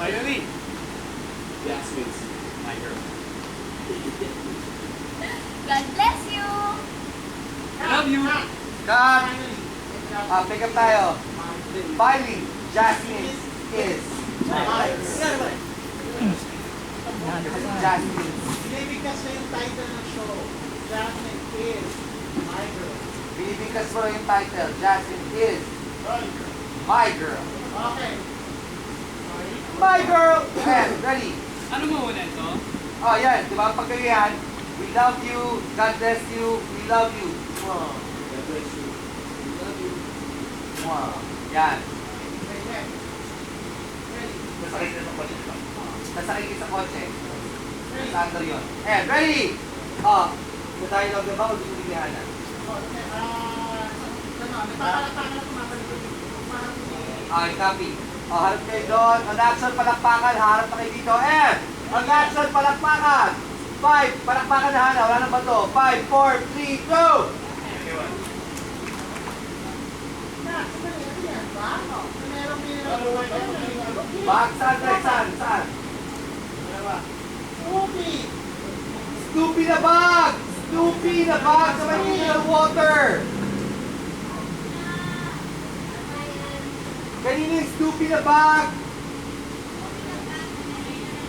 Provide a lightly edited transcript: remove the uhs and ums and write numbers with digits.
Finally! Jasmine's my girl. God bless you! Love you! Cut! Pick up tayo. Finally, Jasmine is Jasmine. Binibigkas na yung title ng show. Jasmine is my girl. Binibigkas mo yung title. Jasmine is my girl. Okay. My girl! And ready. Ano mo una ito? Oh, yan. Di ba? Pagkagihan, we love you, God bless you, we love you. Oh. God bless you. Love you. Wow. Yan. Okay, next. Ready. Nasakay ka sa kotse, di ba? Nasakay ka sa kotse. Sa under yun. And ready! Oh, kung tayo lang ba o gusto bigyan na? Oh, okay. Nagpapalakpakan na tumapalikod. Okay, copy. Oh, harap kayo doon. On action, palakpakan. Harap na kayo dito. And, on action, palakpakan. 5, palakpakan na hana. Wala nang bato. 5, 4, 3, 2. Na, sandali, ano yan? Ba? Merong Bag, saan, Rex? Saan? Snoopy! Snoopy na bag! Snoopy na bag sa may mineral water! Kanina yung Snoopy na bag!